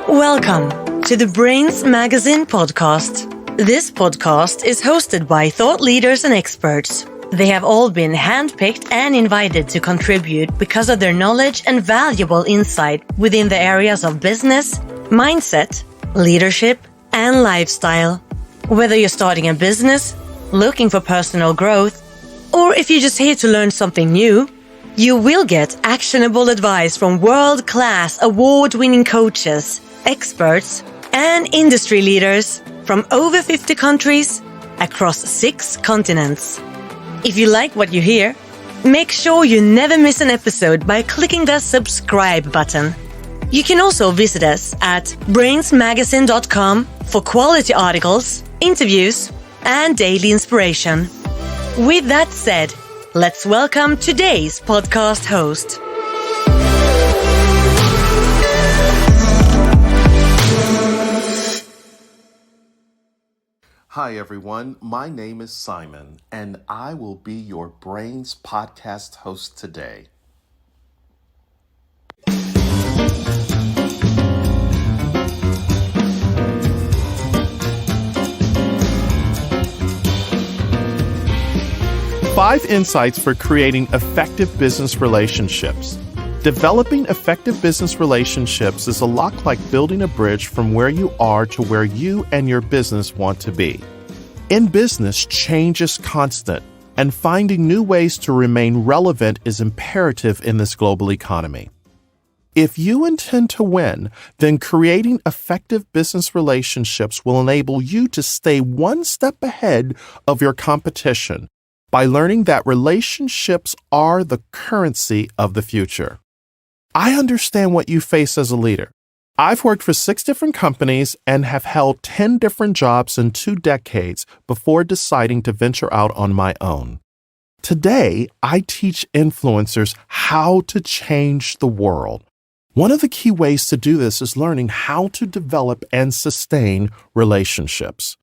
Welcome to the Brainz Podcast. This podcast is hosted by thought leaders and experts. They have all been handpicked and invited to contribute because of their knowledge and valuable insight within the areas of business, mindset, leadership, and lifestyle. Whether you're starting a business, looking for personal growth, or if you're just here to learn something new, you will get actionable advice from world-class award-winning coaches, experts, and industry leaders from over 50 countries across 6 continents. If you like what you hear, make sure you never miss an episode by clicking the subscribe button. You can also visit us at brainzmagazine.com for quality articles, interviews, and daily inspiration. With that said, let's welcome today's podcast host. Hi everyone, my name is Simon and I will be your Brainz Podcast host today. Five insights for creating effective business relationships. Developing effective business relationships is a lot like building a bridge from where you are to where you and your business want to be. In business, change is constant, and finding new ways to remain relevant is imperative in this global economy. If you intend to win, then creating effective business relationships will enable you to stay one step ahead of your competition by learning that relationships are the currency of the future. I understand what you face as a leader. I've worked for 6 different companies and have held 10 different jobs in 2 decades before deciding to venture out on my own. Today, I teach influencers how to change the world. One of the key ways to do this is learning how to develop and sustain relationships.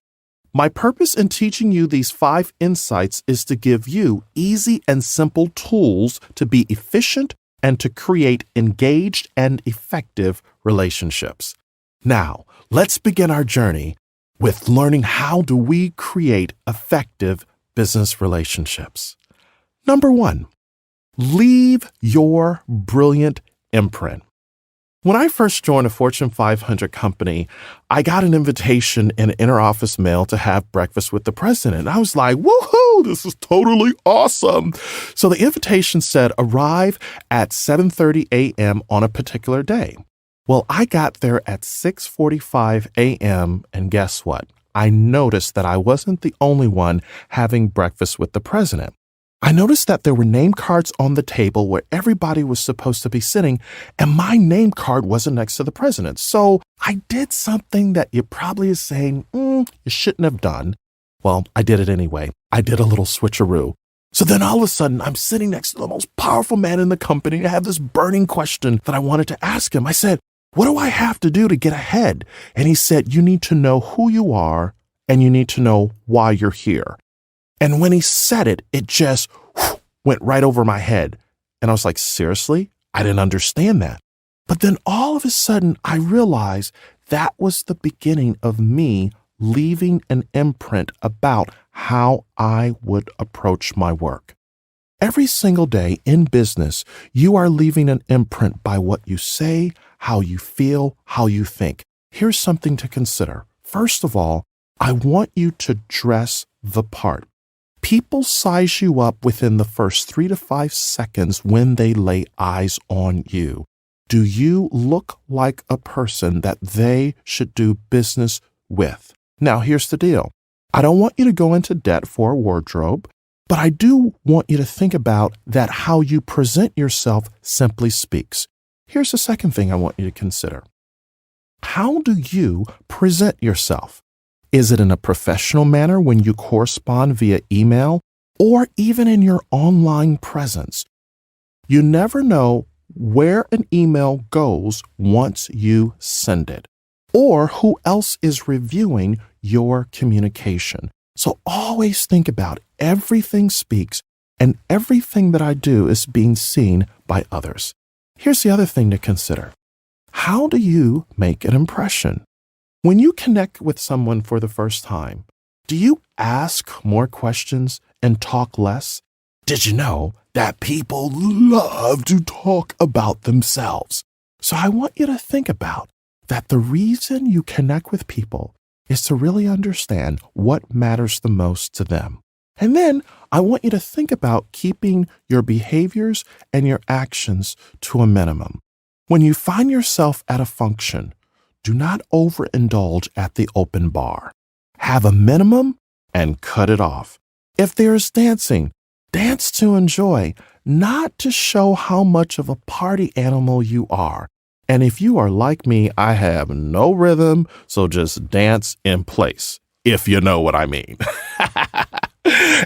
My purpose in teaching you these 5 insights is to give you easy and simple tools to be efficient and to create engaged and effective relationships. Now, let's begin our journey with learning how do we create effective business relationships. Number 1, leave your brilliant imprint. When I first joined a Fortune 500 company, I got an invitation in an interoffice mail to have breakfast with the president. I was like, woohoo, this is totally awesome. So the invitation said, arrive at 7:30 a.m. on a particular day. Well, I got there at 6:45 a.m. and guess what? I noticed that I wasn't the only one having breakfast with the president. I noticed that there were name cards on the table where everybody was supposed to be sitting, and my name card wasn't next to the president. So I did something that you probably is saying, you shouldn't have done. Well, I did it anyway. I did a little switcheroo. So then all of a sudden, I'm sitting next to the most powerful man in the company. I have this burning question that I wanted to ask him. I said, what do I have to do to get ahead? And he said, you need to know who you are and you need to know why you're here. And when he said it, it just went right over my head. And I was like, seriously? I didn't understand that. But then all of a sudden, I realized that was the beginning of me leaving an imprint about how I would approach my work. Every single day in business, you are leaving an imprint by what you say, how you feel, how you think. Here's something to consider. First of all, I want you to dress the part. People size you up within the first 3 to 5 seconds when they lay eyes on you. Do you look like a person that they should do business with? Now, here's the deal. I don't want you to go into debt for a wardrobe, but I do want you to think about that how you present yourself simply speaks. Here's the second thing I want you to consider. How do you present yourself? Is it in a professional manner when you correspond via email or even in your online presence? You never know where an email goes once you send it or who else is reviewing your communication. So always think about everything speaks and everything that I do is being seen by others. Here's the other thing to consider. How do you make an impression? When you connect with someone for the first time, do you ask more questions and talk less? Did you know that people love to talk about themselves? So I want you to think about that the reason you connect with people is to really understand what matters the most to them. And then I want you to think about keeping your behaviors and your actions to a minimum. When you find yourself at a function, do not overindulge at the open bar. Have a minimum and cut it off. If there's dancing, dance to enjoy, not to show how much of a party animal you are. And if you are like me, I have no rhythm, so just dance in place, if you know what I mean.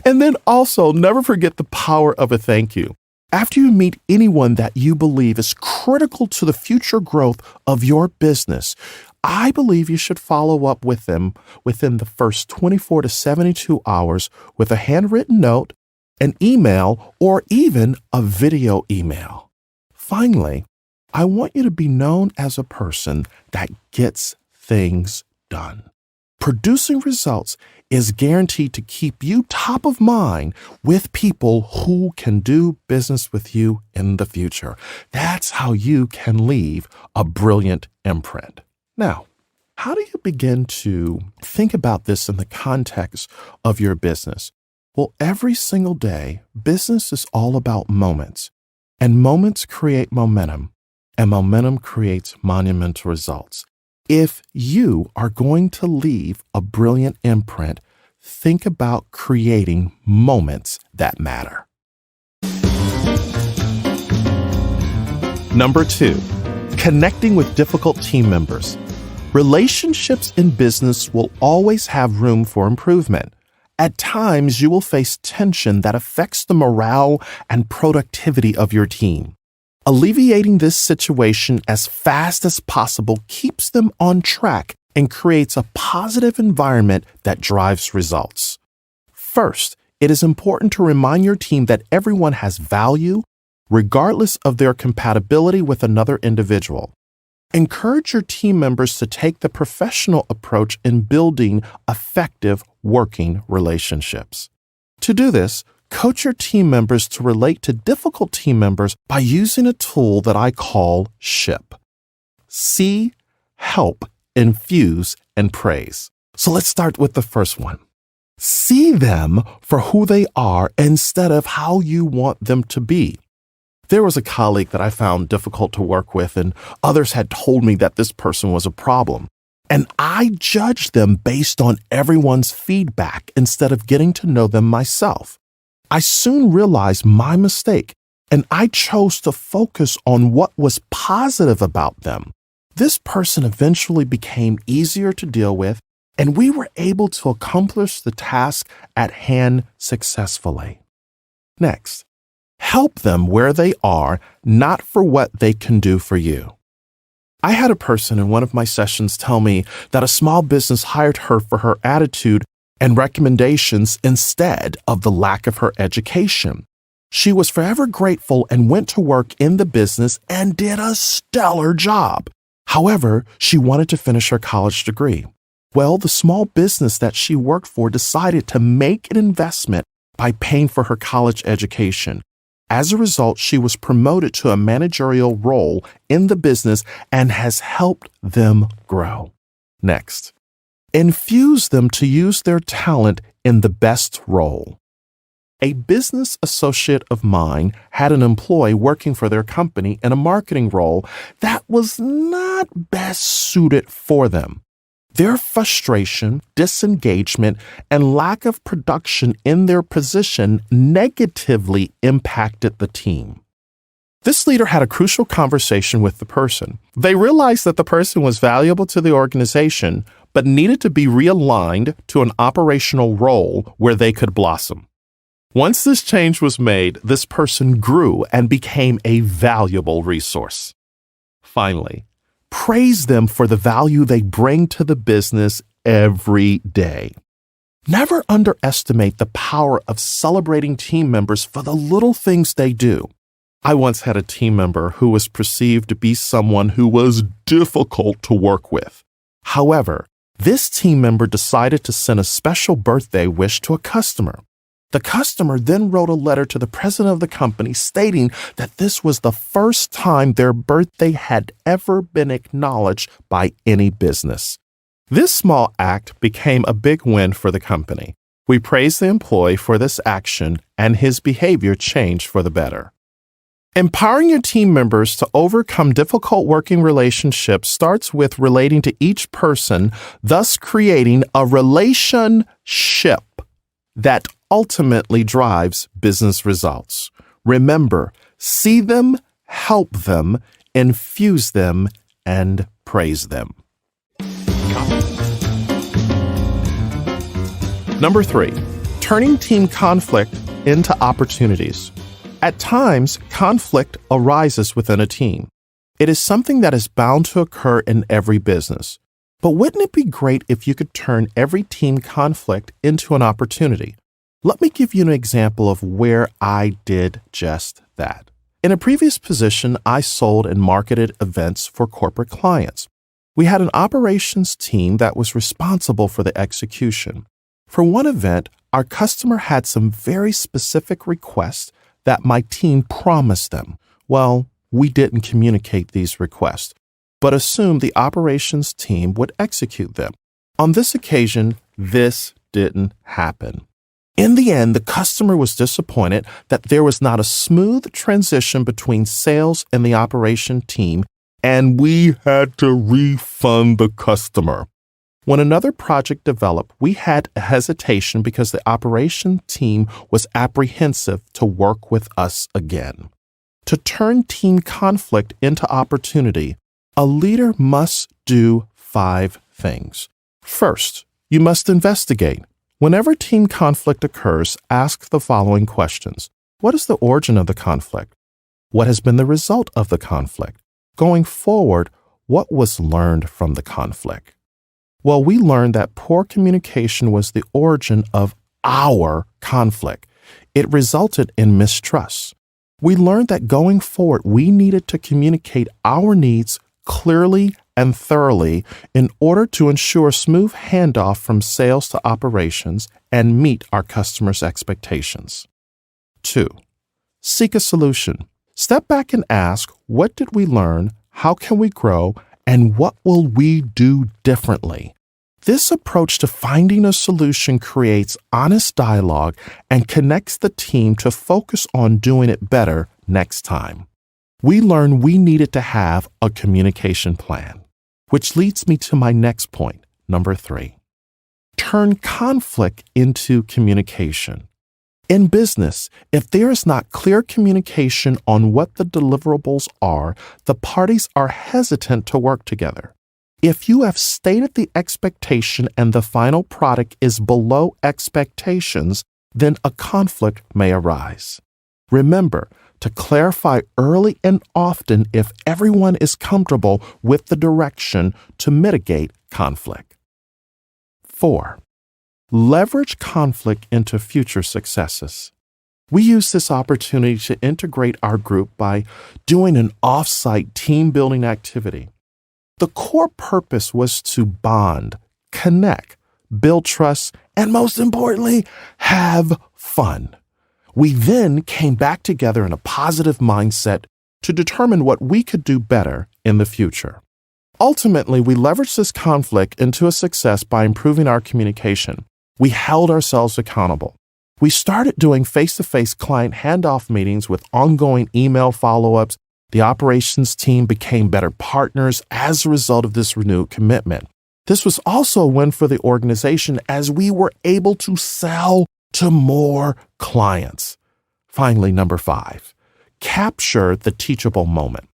And then also, never forget the power of a thank you. After you meet anyone that you believe is critical to the future growth of your business, I believe you should follow up with them within the first 24 to 72 hours with a handwritten note, an email, or even a video email. Finally, I want you to be known as a person that gets things done. Producing results is guaranteed to keep you top of mind with people who can do business with you in the future. That's how you can leave a brilliant imprint. Now, how do you begin to think about this in the context of your business? Well, every single day, business is all about moments, and moments create momentum, and momentum creates monumental results. If you are going to leave a brilliant imprint, think about creating moments that matter. Number 2, connecting with difficult team members. Relationships in business will always have room for improvement. At times, you will face tension that affects the morale and productivity of your team. Alleviating this situation as fast as possible keeps them on track and creates a positive environment that drives results. First, it is important to remind your team that everyone has value, regardless of their compatibility with another individual. Encourage your team members to take the professional approach in building effective working relationships. To do this, coach your team members to relate to difficult team members by using a tool that I call SHIP. See, help, infuse, and praise. So let's start with the first one. See them for who they are instead of how you want them to be. There was a colleague that I found difficult to work with, and others had told me that this person was a problem. And I judged them based on everyone's feedback instead of getting to know them myself. I soon realized my mistake, and I chose to focus on what was positive about them. This person eventually became easier to deal with, and we were able to accomplish the task at hand successfully. Next, help them where they are, not for what they can do for you. I had a person in one of my sessions tell me that a small business hired her for her attitude and recommendations instead of the lack of her education. She was forever grateful and went to work in the business and did a stellar job. However, she wanted to finish her college degree. Well, the small business that she worked for decided to make an investment by paying for her college education. As a result, she was promoted to a managerial role in the business and has helped them grow. Next, infuse them to use their talent in the best role. A business associate of mine had an employee working for their company in a marketing role that was not best suited for them. Their frustration, disengagement, and lack of production in their position negatively impacted the team. This leader had a crucial conversation with the person. They realized that the person was valuable to the organization, but needed to be realigned to an operational role where they could blossom. Once this change was made, this person grew and became a valuable resource. Finally, praise them for the value they bring to the business every day. Never underestimate the power of celebrating team members for the little things they do. I once had a team member who was perceived to be someone who was difficult to work with. However, this team member decided to send a special birthday wish to a customer. The customer then wrote a letter to the president of the company stating that this was the first time their birthday had ever been acknowledged by any business. This small act became a big win for the company. We praised the employee for this action, and his behavior changed for the better. Empowering your team members to overcome difficult working relationships starts with relating to each person, thus creating a relationship that ultimately drives business results. Remember, see them, help them, infuse them, and praise them. Number 3, turning team conflict into opportunities. At times, conflict arises within a team. It is something that is bound to occur in every business. But wouldn't it be great if you could turn every team conflict into an opportunity? Let me give you an example of where I did just that. In a previous position, I sold and marketed events for corporate clients. We had an operations team that was responsible for the execution. For one event, our customer had some very specific requests that my team promised them. Well, we didn't communicate these requests, but assumed the operations team would execute them. On this occasion, this didn't happen. In the end, the customer was disappointed that there was not a smooth transition between sales and the operation team, and we had to refund the customer. When another project developed, we had a hesitation because the operation team was apprehensive to work with us again. To turn team conflict into opportunity, a leader must do 5 things. First, you must investigate. Whenever team conflict occurs, ask the following questions. What is the origin of the conflict? What has been the result of the conflict? Going forward, what was learned from the conflict? Well, we learned that poor communication was the origin of our conflict. It resulted in mistrust. We learned that going forward, we needed to communicate our needs clearly and thoroughly in order to ensure smooth handoff from sales to operations and meet our customers' expectations. 2, seek a solution. Step back and ask, what did we learn? How can we grow? And what will we do differently? This approach to finding a solution creates honest dialogue and connects the team to focus on doing it better next time. We learned we needed to have a communication plan, which leads me to my next point, number 3. Turn conflict into communication. In business, if there is not clear communication on what the deliverables are, the parties are hesitant to work together. If you have stated the expectation and the final product is below expectations, then a conflict may arise. Remember to clarify early and often if everyone is comfortable with the direction to mitigate conflict. 4. Leverage conflict into future successes. We use this opportunity to integrate our group by doing an off-site team-building activity. The core purpose was to bond, connect, build trust, and most importantly, have fun. We then came back together in a positive mindset to determine what we could do better in the future. Ultimately, we leveraged this conflict into a success by improving our communication. We held ourselves accountable. We started doing face-to-face client handoff meetings with ongoing email follow-ups. The operations team became better partners as a result of this renewed commitment. This was also a win for the organization as we were able to sell to more clients. Finally, number 5, capture the teachable moment.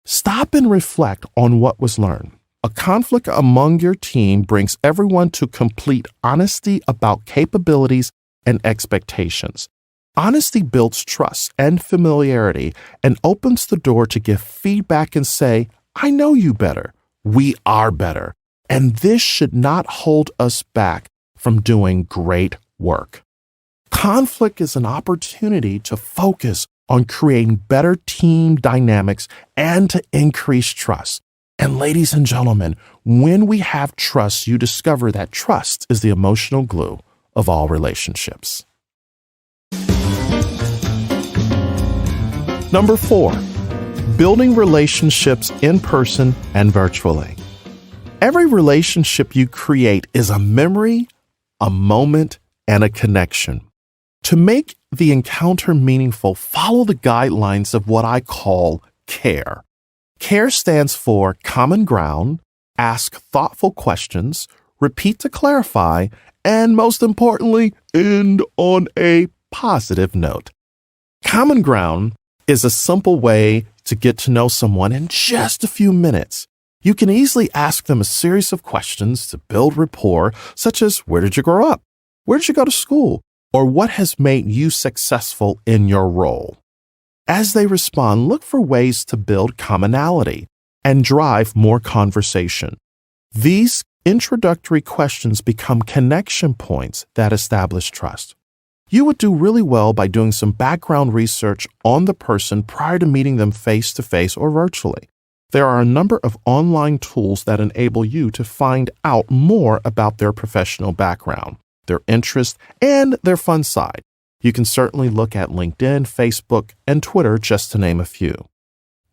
Stop and reflect on what was learned. A conflict among your team brings everyone to complete honesty about capabilities and expectations. Honesty builds trust and familiarity and opens the door to give feedback and say, I know you better. We are better. And this should not hold us back from doing great work. Conflict is an opportunity to focus on creating better team dynamics and to increase trust. And ladies and gentlemen, when we have trust, you discover that trust is the emotional glue of all relationships. Number 4, building relationships in person and virtually. Every relationship you create is a memory, a moment, and a connection. To make the encounter meaningful, follow the guidelines of what I call CARE. CARE stands for common ground, ask thoughtful questions, repeat to clarify, and most importantly, end on a positive note. Common ground is a simple way to get to know someone in just a few minutes. You can easily ask them a series of questions to build rapport, such as, where did you grow up? Where did you go to school? Or what has made you successful in your role? As they respond, look for ways to build commonality and drive more conversation. These introductory questions become connection points that establish trust. You would do really well by doing some background research on the person prior to meeting them face-to-face or virtually. There are a number of online tools that enable you to find out more about their professional background, their interests, and their fun side. You can certainly look at LinkedIn, Facebook, and Twitter, just to name a few.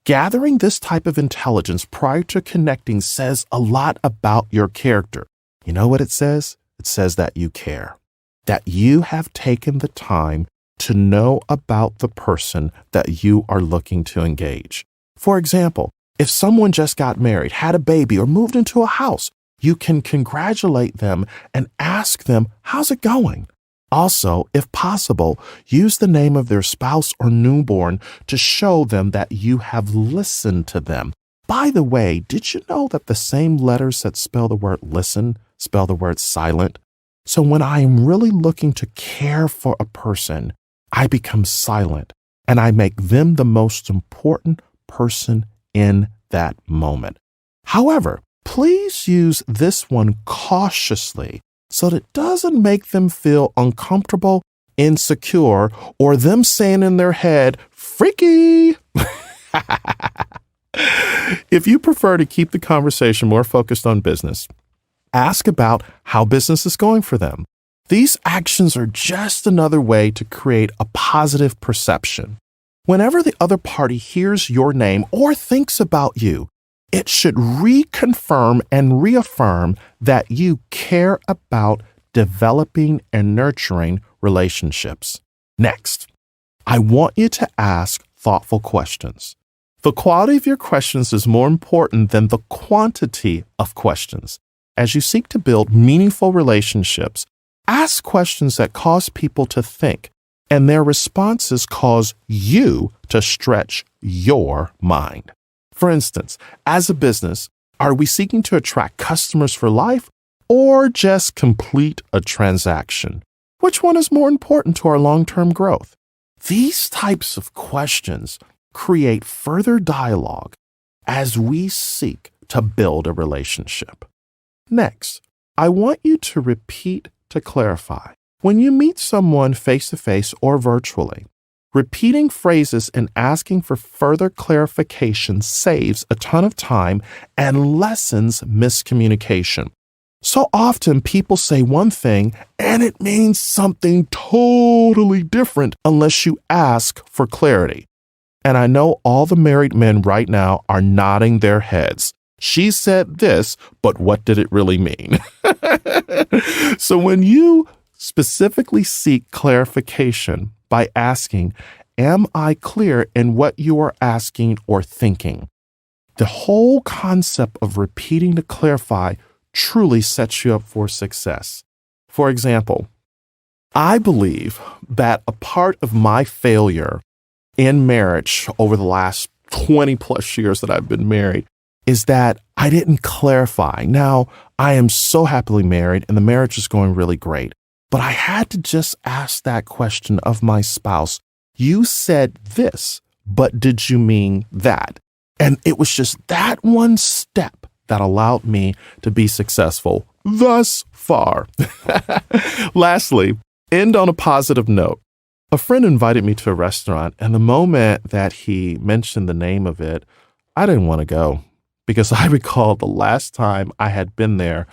Gathering this type of intelligence prior to connecting says a lot about your character. You know what it says? It says that you care, that you have taken the time to know about the person that you are looking to engage. For example, if someone just got married, had a baby, or moved into a house, you can congratulate them and ask them, how's it going? Also, if possible, use the name of their spouse or newborn to show them that you have listened to them. By the way, did you know that the same letters that spell the word listen spell the word silent? So when I am really looking to care for a person, I become silent and I make them the most important person in that moment. However, please use this one cautiously so that it doesn't make them feel uncomfortable, insecure, or them saying in their head, freaky. If you prefer to keep the conversation more focused on business, ask about how business is going for them. These actions are just another way to create a positive perception. Whenever the other party hears your name or thinks about you, it should reconfirm and reaffirm that you care about developing and nurturing relationships. Next, I want you to ask thoughtful questions. The quality of your questions is more important than the quantity of questions. As you seek to build meaningful relationships, ask questions that cause people to think, and their responses cause you to stretch your mind. For instance, as a business, are we seeking to attract customers for life or just complete a transaction? Which one is more important to our long-term growth? These types of questions create further dialogue as we seek to build a relationship. Next, I want you to repeat to clarify. When you meet someone face-to-face or virtually, repeating phrases and asking for further clarification saves a ton of time and lessens miscommunication. So often people say one thing and it means something totally different unless you ask for clarity. And I know all the married men right now are nodding their heads. She said this, but what did it really mean? So when you specifically seek clarification by asking, am I clear in what you are asking or thinking? The whole concept of repeating to clarify truly sets you up for success. For example, I believe that a part of my failure in marriage over the last 20 plus years that I've been married is that I didn't clarify. Now, I am so happily married and the marriage is going really great. But I had to just ask that question of my spouse. You said this, but did you mean that? And it was just that one step that allowed me to be successful thus far. Lastly, end on a positive note. A friend invited me to a restaurant, and the moment that he mentioned the name of it, I didn't want to go because I recalled the last time I had been there,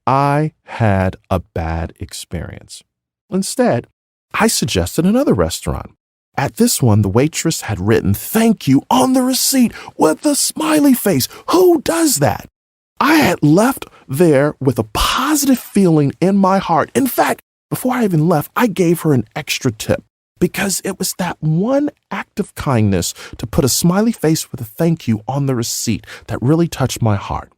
I had a bad experience. Instead, I suggested another restaurant. At this one, the waitress had written "thank you" on the receipt with a smiley face. Who does that? I had left there with a positive feeling in my heart. In fact, before I even left, I gave her an extra tip because it was that one act of kindness to put a smiley face with a thank you on the receipt that really touched my heart.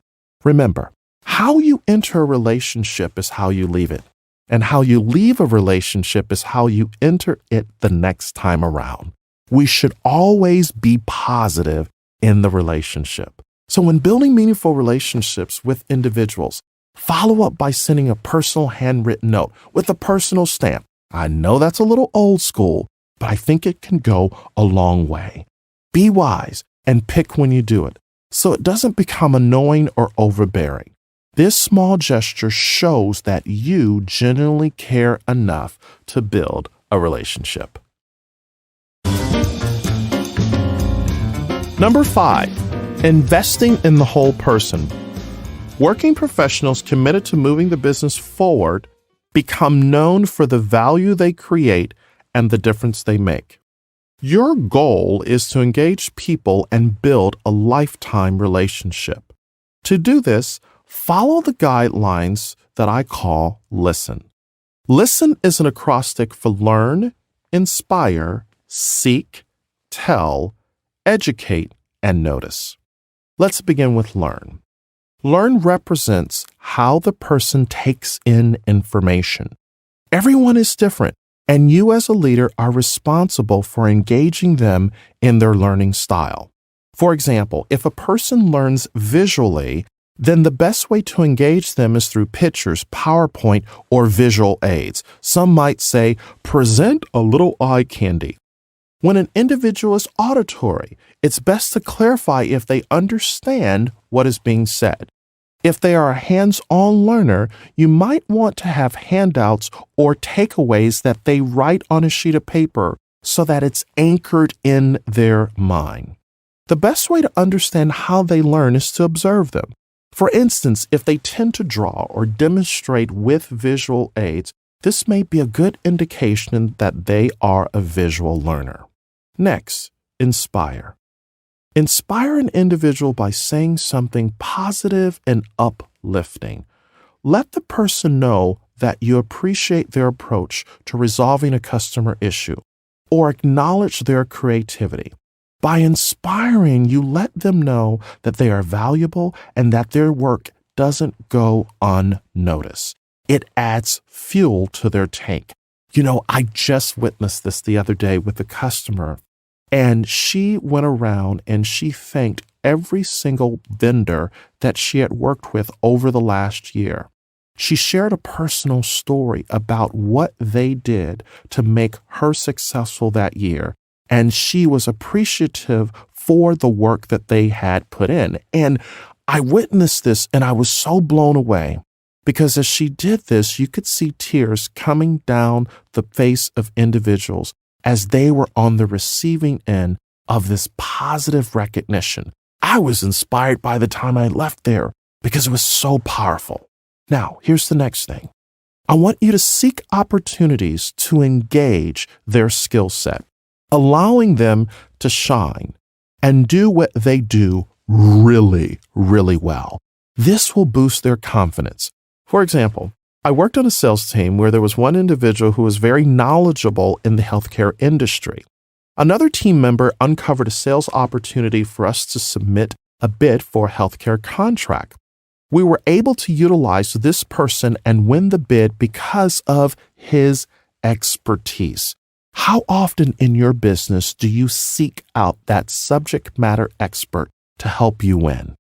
Remember, how you enter a relationship is how you leave it. And how you leave a relationship is how you enter it the next time around. We should always be positive in the relationship. So when building meaningful relationships with individuals, follow up by sending a personal handwritten note with a personal stamp. I know that's a little old school, but I think it can go a long way. Be wise and pick when you do it so it doesn't become annoying or overbearing. This small gesture shows that you genuinely care enough to build a relationship. Number 5, investing in the whole person. Working professionals committed to moving the business forward become known for the value they create and the difference they make. Your goal is to engage people and build a lifetime relationship. To do this, follow the guidelines that I call LISTEN. LISTEN is an acrostic for learn, inspire, seek, tell, educate, and notice. Let's begin with learn. Learn represents how the person takes in information. Everyone is different, and you as a leader are responsible for engaging them in their learning style. For example, if a person learns visually, then the best way to engage them is through pictures, PowerPoint, or visual aids. Some might say, present a little eye candy. When an individual is auditory, it's best to clarify if they understand what is being said. If they are a hands-on learner, you might want to have handouts or takeaways that they write on a sheet of paper so that it's anchored in their mind. The best way to understand how they learn is to observe them. For instance, if they tend to draw or demonstrate with visual aids, this may be a good indication that they are a visual learner. Next, inspire. Inspire an individual by saying something positive and uplifting. Let the person know that you appreciate their approach to resolving a customer issue or acknowledge their creativity. By inspiring, you let them know that they are valuable and that their work doesn't go unnoticed. It adds fuel to their tank. I just witnessed this the other day with a customer, and she went around and she thanked every single vendor that she had worked with over the last year. She shared a personal story about what they did to make her successful that year. And she was appreciative for the work that they had put in. And I witnessed this and I was so blown away because as she did this, you could see tears coming down the face of individuals as they were on the receiving end of this positive recognition. I was inspired by the time I left there because it was so powerful. Now, here's the next thing. I want you to seek opportunities to engage their skill set, allowing them to shine and do what they do really, really well. This will boost their confidence. For example, I worked on a sales team where there was one individual who was very knowledgeable in the healthcare industry. Another team member uncovered a sales opportunity for us to submit a bid for a healthcare contract. We were able to utilize this person and win the bid because of his expertise. How often in your business do you seek out that subject matter expert to help you win?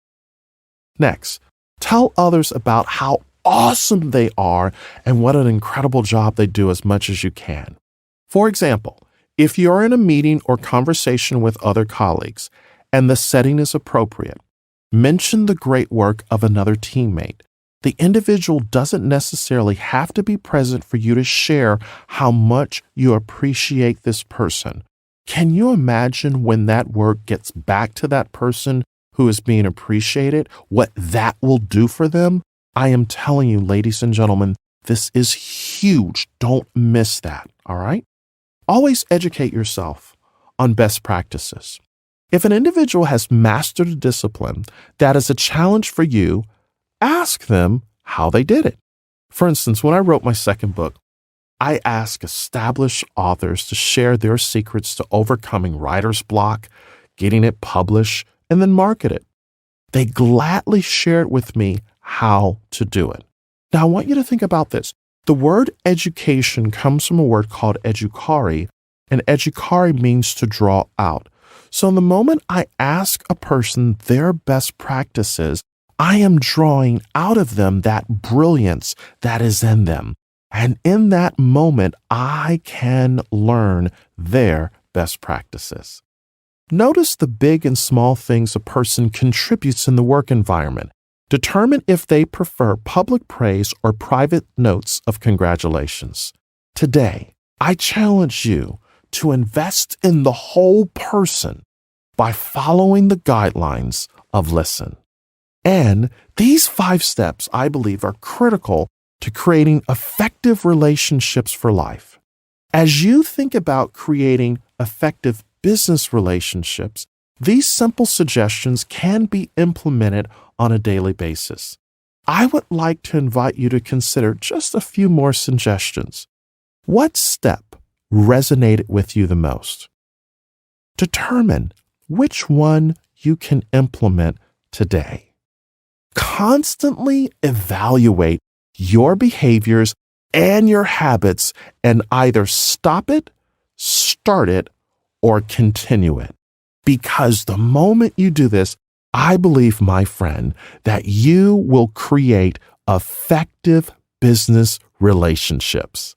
Next, tell others about how awesome they are and what an incredible job they do as much as you can. For example, if you're in a meeting or conversation with other colleagues and the setting is appropriate, mention the great work of another teammate. The individual doesn't necessarily have to be present for you to share how much you appreciate this person. Can you imagine when that word gets back to that person who is being appreciated, what that will do for them? I am telling you, ladies and gentlemen, this is huge. Don't miss that, all right? Always educate yourself on best practices. If an individual has mastered a discipline that is a challenge for you, ask them how they did it. For instance, when I wrote my second book, I asked established authors to share their secrets to overcoming writer's block, getting it published, and then market it. They gladly shared with me how to do it. Now, I want you to think about this. The word education comes from a word called educare, and educare means to draw out. So the moment I ask a person their best practices, I am drawing out of them that brilliance that is in them. And in that moment, I can learn their best practices. Notice the big and small things a person contributes in the work environment. Determine if they prefer public praise or private notes of congratulations. Today, I challenge you to invest in the whole person by following the guidelines of listen. And these 5 steps, I believe, are critical to creating effective relationships for life. As you think about creating effective business relationships, these simple suggestions can be implemented on a daily basis. I would like to invite you to consider just a few more suggestions. What step resonated with you the most? Determine which one you can implement today. Constantly evaluate your behaviors and your habits and either stop it, start it, or continue it. Because the moment you do this, I believe, my friend, that you will create effective business relationships.